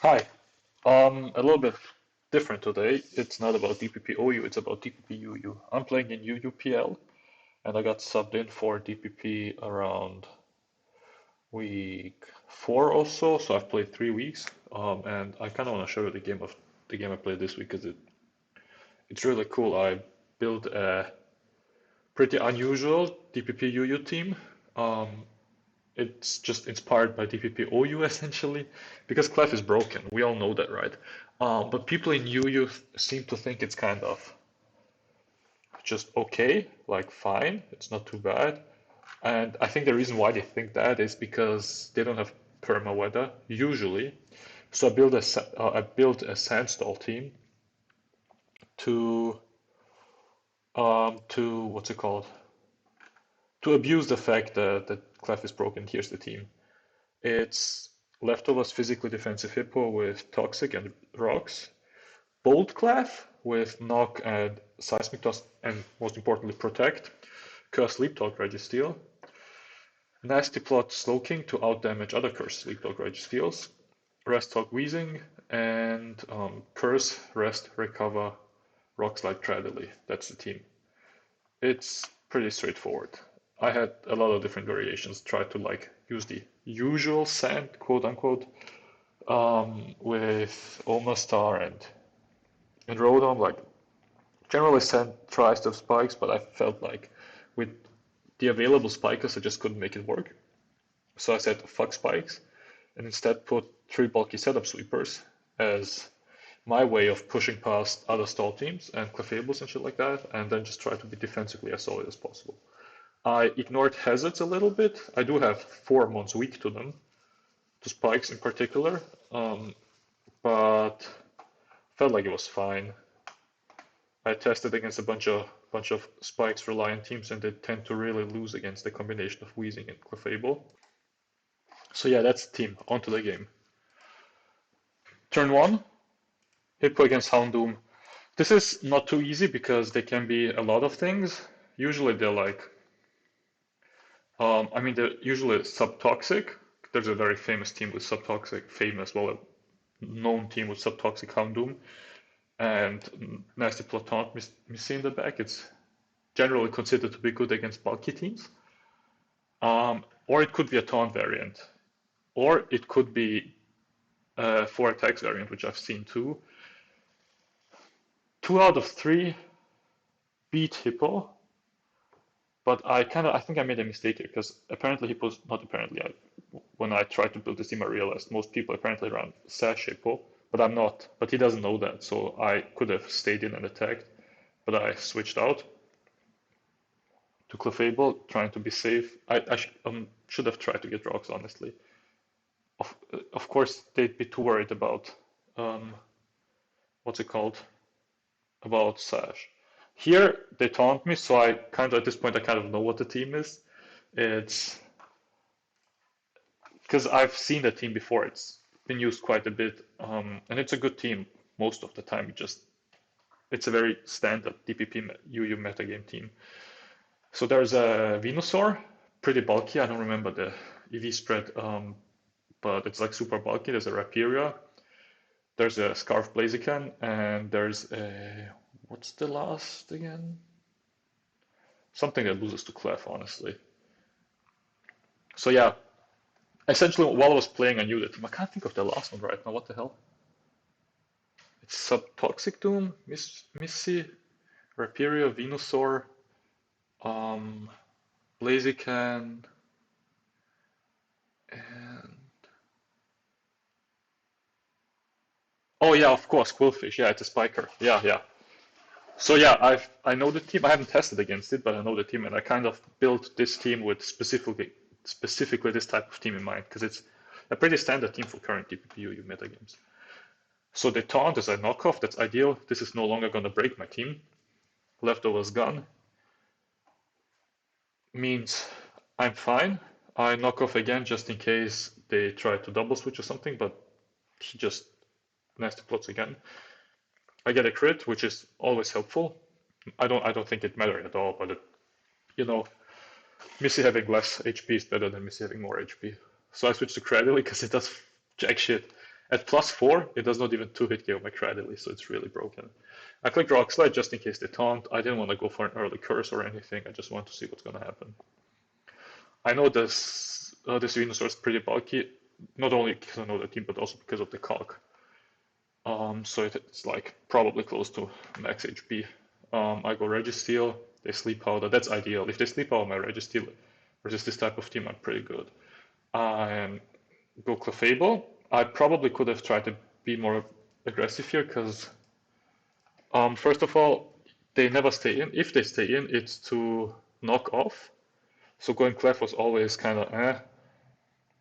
Hi. A little bit different today. It's not about DPP OU, it's about DPP UU. I'm playing in UUPL, and I got subbed in for DPP around week 4 or so. So I've played 3 weeks. And I kind of want to show you the game I played this week because it's really cool. I built a pretty unusual DPP UU team. Um, it's just inspired by DPP OU essentially, because Clef is broken. We all know that, right? But people in UU seem to think it's kind of just okay, like fine, it's not too bad. And I think the reason why they think that is because they don't have perma weather usually. So I built a sandstall team to what's it called? To abuse the fact that Clef is broken. Here's the team. It's Leftovers Physically Defensive Hippo with Toxic and Rocks, Bold Clef with Knock and Seismic Toss, and most importantly Protect, Curse Sleep Talk Registeel, Nasty Plot Slowking to outdamage other Curse Sleep Talk Registeels, Rest Talk Wheezing, and Curse, Rest, Recover, Rock Slide Treadily. That's the team. It's pretty straightforward. I had a lot of different variations, tried to like use the usual sand, quote unquote, with Omastar and Rotom. Like generally sand tries to have spikes, but I felt like with the available spikers, I just couldn't make it work. So I said fuck spikes, and instead put 3 bulky setup sweepers as my way of pushing past other stall teams and Clefables and shit like that, and then just try to be defensively as solid as possible. I ignored hazards a little bit. I do have 4 months weak to them, to spikes in particular, but felt like it was fine. I tested against a bunch of spikes reliant teams, and they tend to really lose against the combination of Wheezing and Clefable. So yeah, that's the team. Onto the game. Turn one, Hippo against Houndoom. This is not too easy because they can be a lot of things. Usually they're like, they're usually subtoxic. There's a very famous team with subtoxic, famous, well, a known team with subtoxic Houndoom and Nasty Platon Missy in the back. It's generally considered to be good against bulky teams. Or it could be a taunt variant. Or it could be a 4 attacks variant, which I've seen too. 2 out of 3 beat Hippo, but I think I made a mistake here because apparently Hippo's not apparently. When I tried to build this team, I realized most people apparently run Sash Hippo, but I'm not. But he doesn't know that, so I could have stayed in and attacked, but I switched out to Clefable, trying to be safe. I should have tried to get rocks, honestly. Of course, they'd be too worried about um, what's it called? About Sash. Here they taunt me, so I kind of at this point I kind of know what the team is. It's because I've seen the team before. It's been used quite a bit, and it's a good team most of the time. It's a very standard DPP UU metagame team. So there's a Venusaur, pretty bulky. I don't remember the EV spread, but it's like super bulky. There's a Rapiria, there's a Scarf Blaziken, and there's a what's the last again? Something that loses to Clef, honestly. So yeah, essentially while I was playing, I knew the team. I can't think of the last one right now. What the hell? It's Subtoxic Doom, Missy, Rapiria, Venusaur, um, Blaziken, and oh yeah, of course, Quillfish. Yeah, it's a Spiker. Yeah, yeah. So yeah, I know the team. I haven't tested against it, but I know the team, and I kind of built this team with specifically this type of team in mind because it's a pretty standard team for current DPPU metagames. So the taunt is a knockoff. That's ideal. This is no longer going to break my team. Leftovers gone means I'm fine. I knock off again just in case they try to double switch or something, but he just nasty plots again. I get a crit, which is always helpful. I don't think it mattered at all, but you know, Missy having less HP is better than Missy having more HP. So I switched to Cradily because it does jack shit. At +4, it does not even 2-hit KO my Cradily, so it's really broken. I clicked Rock Slide just in case they taunt. I didn't want to go for an early curse or anything. I just want to see what's going to happen. I know this Venusaur is pretty bulky, not only because I know the team, but also because of the cog. So it's like probably close to max HP. I go Registeel, they Sleep Powder. That's ideal. If they Sleep Powder my Registeel versus this type of team, I'm pretty good. I go Clefable. I probably could have tried to be more aggressive here because, first of all, they never stay in. If they stay in, it's to knock off. So going Clef was always kind of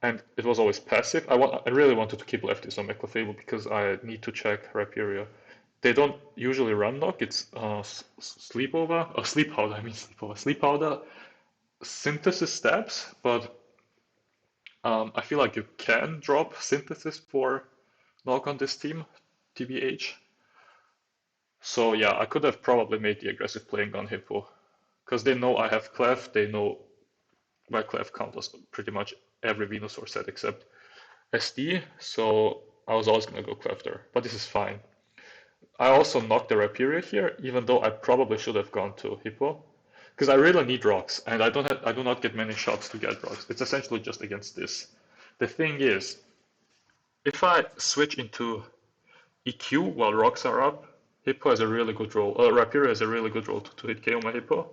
and it was always passive. I really wanted to keep lefties on my Clefable because I need to check Rhyperior. They don't usually run knock. It's sleepover, sleep powder. I mean sleepover, sleep powder, synthesis stabs. But I feel like you can drop synthesis for knock on this team, TBH. So yeah, I could have probably made the aggressive playing on Hippo because they know I have Clef. They know my Clef counters pretty much every Venusaur set except SD. So I was always gonna go Clef there, but this is fine. I also knocked the Rhyperior here, even though I probably should have gone to Hippo, because I really need rocks, and I do not get many shots to get rocks. It's essentially just against this. The thing is, if I switch into EQ while rocks are up, Hippo has a really good roll. Rhyperior has a really good roll to hit KO my Hippo.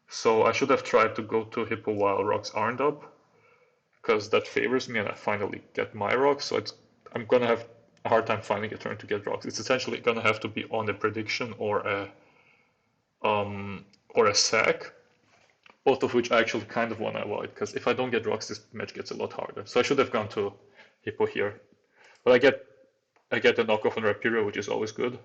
So I should have tried to go to Hippo while rocks aren't up, because that favors me and I finally get my rocks. So I'm gonna have a hard time finding a turn to get rocks. It's essentially gonna have to be on a prediction or a sack, both of which I actually kind of want to avoid, because if I don't get rocks, this match gets a lot harder. So I should have gone to Hippo here, but I get the knockoff on Rhyperior, which is always good.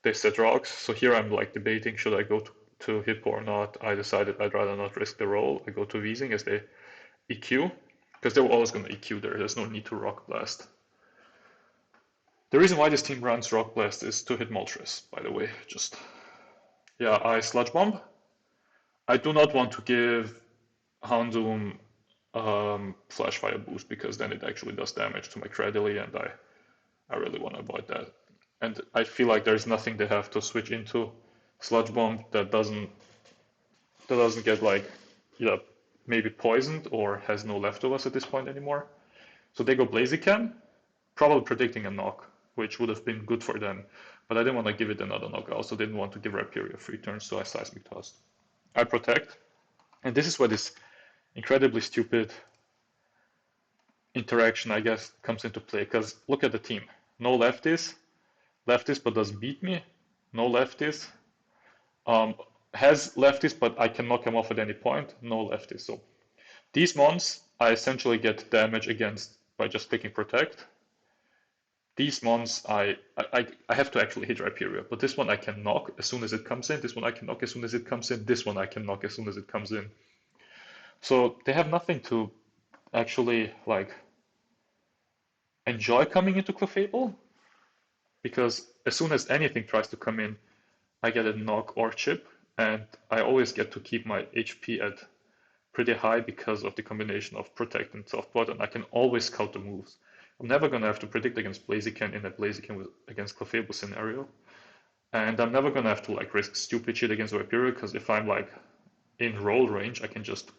They set rocks, so here I'm like debating should I go to Hippo or not. I decided I'd rather not risk the roll. I go to Weezing as they EQ, because they were always going to EQ there. There's no need to Rock Blast. The reason why this team runs Rock Blast is to hit Moltres, by the way. Just, yeah, I Sludge Bomb. I do not want to give Houndoom Flash Fire boost because then it actually does damage to my Cradily, and I really want to avoid that. And I feel like there's nothing they have to switch into Sludge Bomb that doesn't get like, yeah, maybe poisoned or has no leftovers at this point anymore. So they go Blaziken, probably predicting a knock, which would have been good for them. But I didn't want to give it another knock. I also didn't want to give Rhyperior free turns, so I Seismic Tossed. I Protect, and this is where this incredibly stupid interaction, I guess, comes into play. Because look at the team. No lefties but doesn't beat me. No lefties. Has lefties, but I can knock him off at any point. No lefties. So these mons, I essentially get damage against by just clicking Protect. These mons, I have to actually hit Rhyperior, but this one I can knock as soon as it comes in. This one I can knock as soon as it comes in. This one I can knock as soon as it comes in. So they have nothing to actually like enjoy coming into Clefable, because as soon as anything tries to come in, I get a knock or chip, and I always get to keep my HP at pretty high because of the combination of Protect and Soft Bottom. I can always counter moves. I'm never going to have to predict against Blaziken in a Blaziken against Clefable scenario. And I'm never going to have to like risk stupid shit against Rhyperior, because if I'm like in roll range, I can just,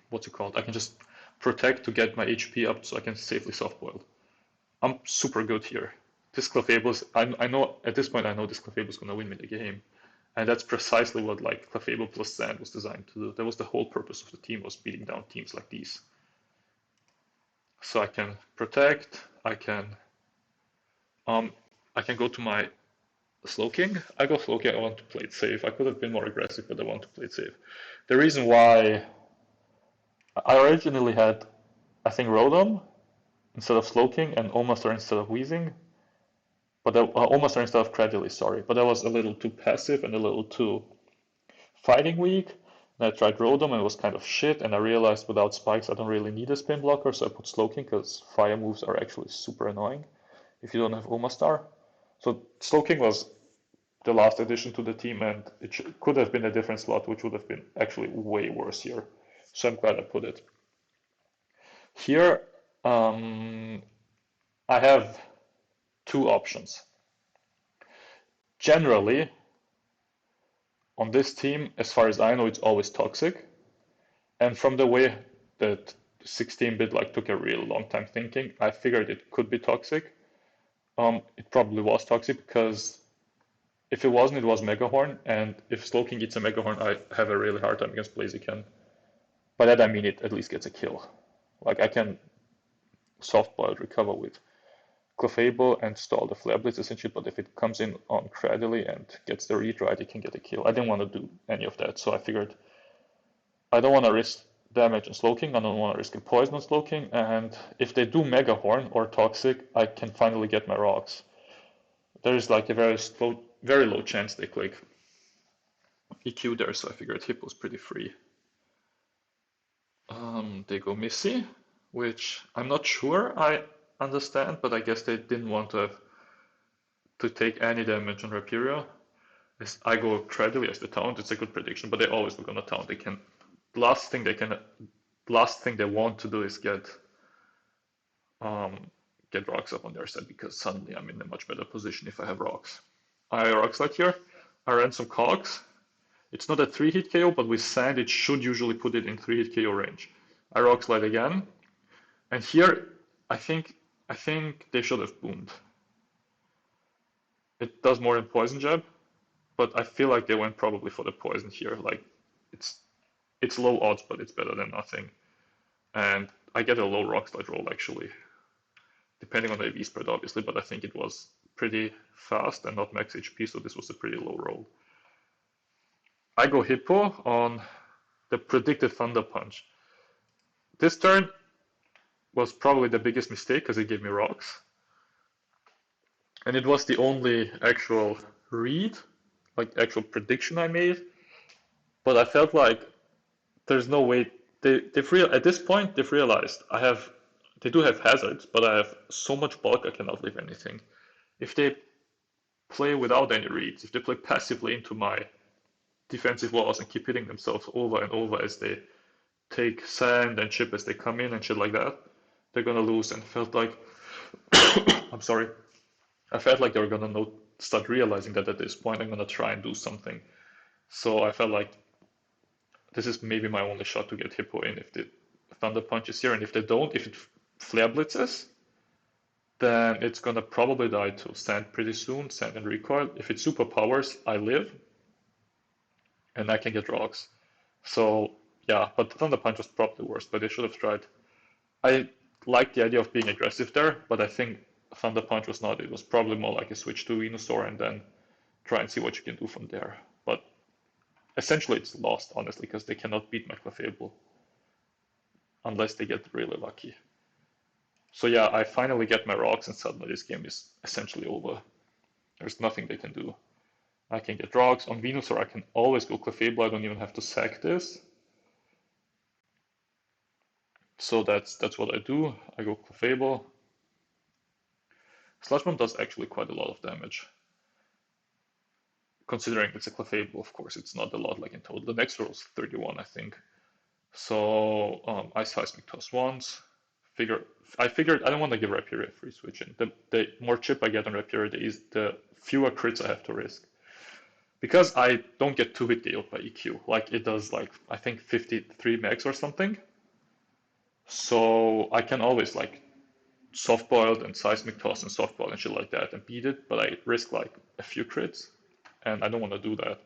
what's it called? I can just Protect to get my HP up so I can safely Soft Boil. I'm super good here. This Clefable, I know at this point I know this Clefable is going to win me the game. And that's precisely what like Clefable plus Sand was designed to do. That was the whole purpose of the team, was beating down teams like these. So I can Protect, I can go to my Slowking. I go Slowking, I want to play it safe. I could have been more aggressive, but I want to play it safe. The reason why I originally had, I think, Rotom instead of Slowking and Omastar instead of Weezing, but Omastar instead of Cradily, sorry. But that was a little too passive and a little too fighting weak. And I tried Rotom and it was kind of shit, and I realized without spikes I don't really need a spin blocker, so I put Slowking because fire moves are actually super annoying if you don't have Omastar. So Slowking was the last addition to the team, and it could have been a different slot, which would have been actually way worse here. So I'm glad I put it. Here, Um, I have two options. Generally, on this team, as far as I know, it's always toxic. And from the way that 16-bit like took a real long time thinking, I figured it could be toxic. It probably was toxic because if it wasn't, it was Megahorn, and if Slowking gets a Megahorn, I have a really hard time against Blaziken. By that I mean it at least gets a kill. Like I can soft-boiled recover with Clefable and stall the Flare Blitz essentially, but if it comes in on Cradily and gets the read right, it can get a kill. I didn't want to do any of that, so I figured I don't want to risk damage on Slowking, I don't want to risk a poison on Slowking, and if they do Mega Horn or Toxic, I can finally get my rocks. There is like a very low chance they click EQ there, so I figured Hippo's pretty free. They go Missy, which I'm not sure I understand, but I guess they didn't want to take any damage on Rapiria. I go Cradily as the taunt, it's a good prediction, but they always look on the taunt. They can last thing they want to do is get rocks up on their side because suddenly I'm in a much better position if I have rocks. I rock slide here. I ran some cogs. It's not a 3-hit KO, but with sand it should usually put it in 3-hit KO range. I rock slide again, and here I think they should have boomed. It does more than poison jab, but I feel like they went probably for the poison here. Like it's low odds, but it's better than nothing. And I get a low rock slide roll actually, depending on the AV spread obviously, but I think it was pretty fast and not max HP, so this was a pretty low roll. I go Hippo on the predicted Thunder Punch. This turn was probably the biggest mistake because it gave me rocks. And it was the only actual read, like actual prediction I made. But I felt like there's no way at this point they've realized they do have hazards, but I have so much bulk I cannot leave anything. If they play without any reads, if they play passively into my defensive walls and keep hitting themselves over and over as they take sand and chip as they come in and shit like that, they're gonna lose. And felt like I'm sorry, I felt like they were gonna start realizing that at this point I'm gonna try and do something. So I felt like this is maybe my only shot to get Hippo in if the Thunder Punch is here, and if they don't, if it Flare Blitzes, then it's gonna probably die to Sand pretty soon, Sand and Recoil. If it superpowers, I live, and I can get rocks. So yeah, but the Thunder Punch was probably worse, but they should have tried. I like the idea of being aggressive there, but I think Thunder Punch was not. It was probably more like a switch to Venusaur and then try and see what you can do from there. But essentially it's lost, honestly, because they cannot beat my Clefable unless they get really lucky. So yeah, I finally get my rocks and suddenly this game is essentially over. There's nothing they can do. I can get rocks. On Venusaur I can always go Clefable, I don't even have to sack this. So that's what I do. I go Clefable. Sludge Bomb does actually quite a lot of damage. Considering it's a Clefable, of course, it's not a lot like in total. The next roll is 31, I think. So I Seismic Toss once. I figured I don't want to give Rapier a free switch in. The more chip I get on Rapier, the fewer crits I have to risk. Because I don't get 2-hit KO'd by EQ, like it does like, I think 53 max or something. So I can always like soft-boiled and Seismic Toss and soft-boiled and shit like that and beat it, but I risk like a few crits, and I don't want to do that.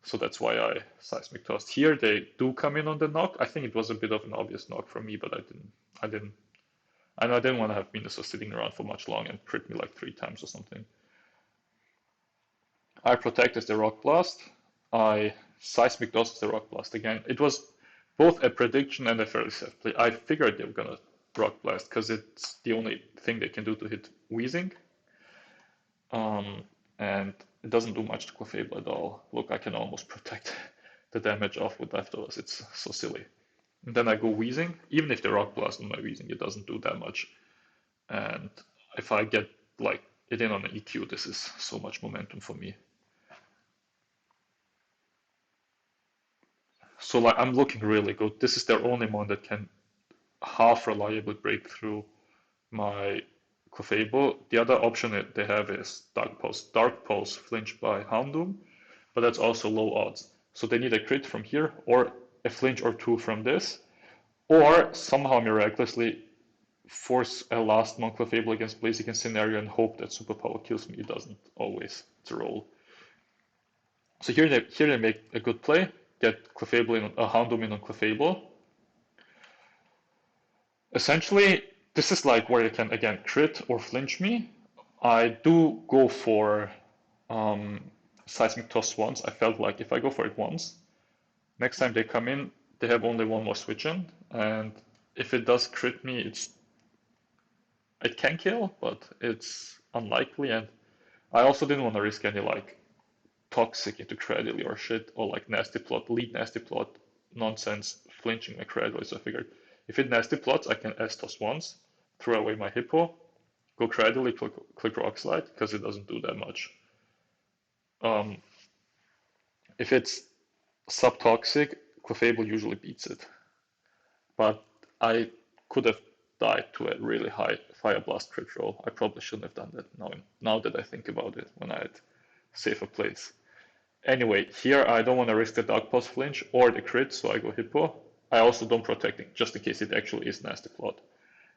So that's why I Seismic Tossed. Here they do come in on the knock. I think it was a bit of an obvious knock from me, but I didn't want to have Venusaur sitting around for much long and crit me like 3 times or something. I protect as the Rock Blast. I Seismic Toss as the Rock Blast again. It was both a prediction and a fairly safe play. I figured they were gonna Rock Blast because it's the only thing they can do to hit Wheezing. And it doesn't do much to Clefable at all. Look, I can almost protect the damage off with leftovers. It's so silly. And then I go Wheezing. Even if the Rock Blast on my Wheezing, it doesn't do that much. And if I get like it in on an EQ, this is so much momentum for me. So like I'm looking really good. This is their only mon that can half reliably break through my Clefable. The other option that they have is Dark Pulse. Dark Pulse flinch by Houndoom, but that's also low odds. So they need a crit from here, or a flinch or two from this, or somehow miraculously force a last Monk Clefable against Blaziken scenario and hope that Superpower kills me. It doesn't always. It's a roll. So here they make a good play, get Clefable in, Houndoom in on Clefable. Essentially, this is like where you can again crit or flinch me. I do go for Seismic Toss once. I felt like if I go for it once, next time they come in, they have only one more switch in, and if it does crit me, it can kill, but it's unlikely. And I also didn't want to risk any like toxic into Cradily or shit, or like nasty plot, lead nasty plot nonsense flinching my Cradily. So I figured if it nasty plots, I can S toss once, throw away my Hippo, go Cradily, click Rock Slide, because it doesn't do that much. Um, if it's subtoxic, Clefable usually beats it. But I could have died to a really high Fire Blast crit roll. I probably shouldn't have done that now that I think about it, when I had safer plays. Anyway, here I don't want to risk the Dark Pulse flinch or the crit, so I go Hippo. I also don't protect it, just in case it actually is nasty plot.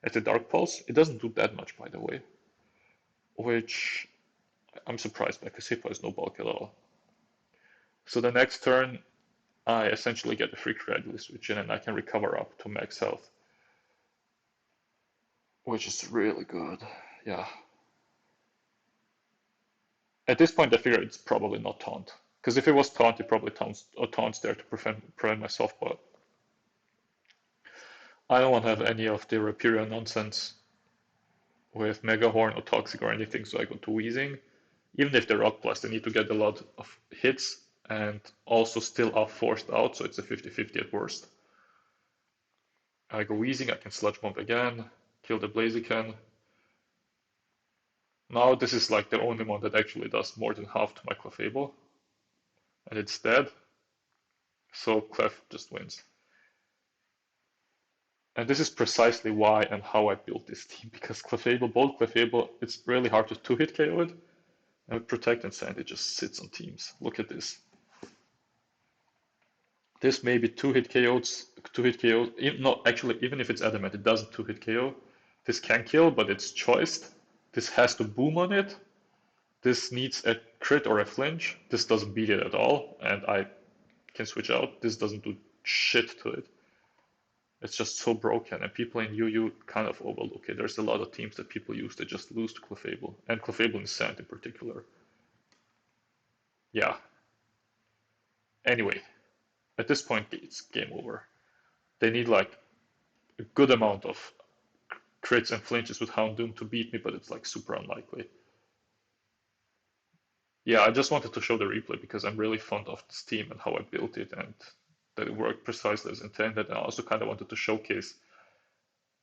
At the Dark Pulse, it doesn't do that much, by the way, which I'm surprised by, because Hippo has no bulk at all. So the next turn, I essentially get a free Cradily switch in, and I can recover up to max health, which is really good. Yeah. At this point, I figure it's probably not taunt, because if it was taunt, it probably taunts there to prevent my softball. I don't want to have any of the Rapiria nonsense with Mega Horn or Toxic or anything, so I go to Wheezing. Even if they're Rock Blast, they need to get a lot of hits and also still are forced out, so it's a 50-50 at worst. I go Wheezing, I can Sludge Bomb again, kill the Blaziken. Now this is like the only one that actually does more than half to my Clefable. And it's dead, so Clef just wins. And this is precisely why and how I built this team, because Clefable, bold Clefable, it's really hard to two-hit KO it. And with Protect and Sand, it just sits on teams. Look at this. This may be two-hit KOs, no, actually, even if it's Adamant, it doesn't two-hit KO. This can kill, but it's choiced. This has to boom on it. This needs a crit or a flinch. This doesn't beat it at all, and I can switch out. This doesn't do shit to it. It's just so broken, and people in UU kind of overlook it. There's a lot of teams that people use that just lose to Clefable, and Clefable in Sand in particular. Yeah. Anyway, at this point, it's game over. They need like a good amount of crits and flinches with Houndoom to beat me, but it's like super unlikely. Yeah, I just wanted to show the replay because I'm really fond of this team and how I built it, and that it worked precisely as intended. And I also kind of wanted to showcase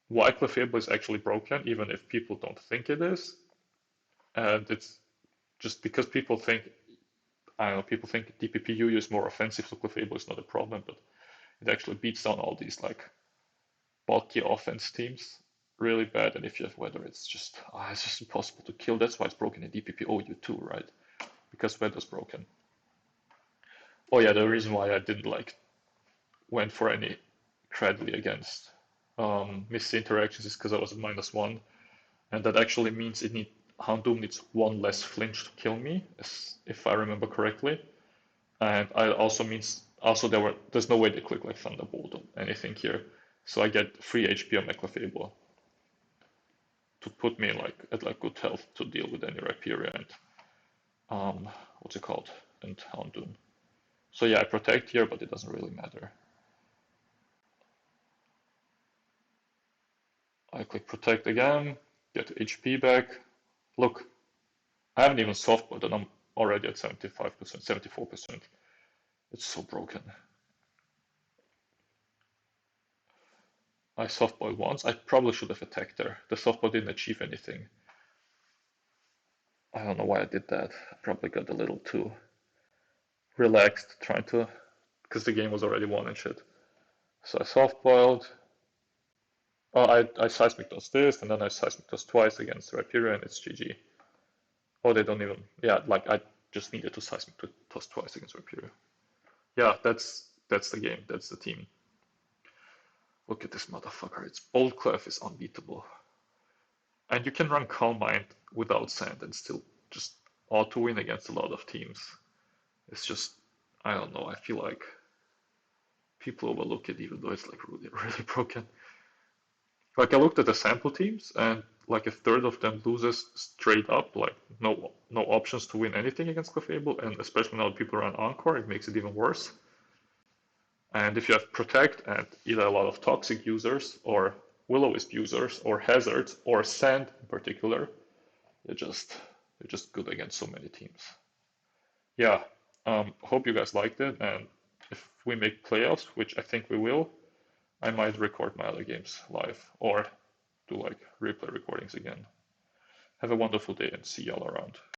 why Clefable is actually broken, even if people don't think it is. And it's just because people think, I don't know, people think DPPU is more offensive, so Clefable is not a problem, but it actually beats down all these like bulky offense teams really bad. And if you have Weather, it's just impossible to kill. That's why it's broken in DPPOU too, right? Because Weather's broken. Oh yeah, the reason why I didn't like went for any Cradley against missed interactions is because I was at -1, and that actually means Houndoom needs one less flinch to kill me, if I remember correctly. And it also means there's no way they click like Thunderbolt or anything here, so I get free HP on my Clefable to put me like at like good health to deal with any Rapiria and what's it called, and Houndoom. So yeah, I protect here, but it doesn't really matter. I click protect again, get HP back. Look, I haven't even softboiled and I'm already at 75%, 74%. It's so broken. I softboiled once. I probably should have attacked there. The softball didn't achieve anything. I don't know why I did that. I probably got a little too relaxed trying to, because the game was already won and shit. So I softboiled. I seismic toss this, and then I seismic toss twice against Rhyperior, and it's GG. Oh, they don't even. Yeah, like I just needed to seismic toss twice against Rhyperior. Yeah, that's the game. That's the team. Look at this motherfucker. It's Bold Clef is unbeatable, and you can run Calm Mind without Sand and still just auto win against a lot of teams. It's just I don't know. I feel like people overlook it even though it's like really really broken. Like I looked at the sample teams and like a third of them loses straight up, like no options to win anything against Clefable, and especially now that people run Encore, it makes it even worse. And if you have Protect and either a lot of toxic users or Will-O-Wisp users or Hazards or Sand in particular, they're just good against so many teams. Yeah, hope you guys liked it, and if we make playoffs, which I think we will, I might record my other games live or do like replay recordings again. Have a wonderful day and see y'all around.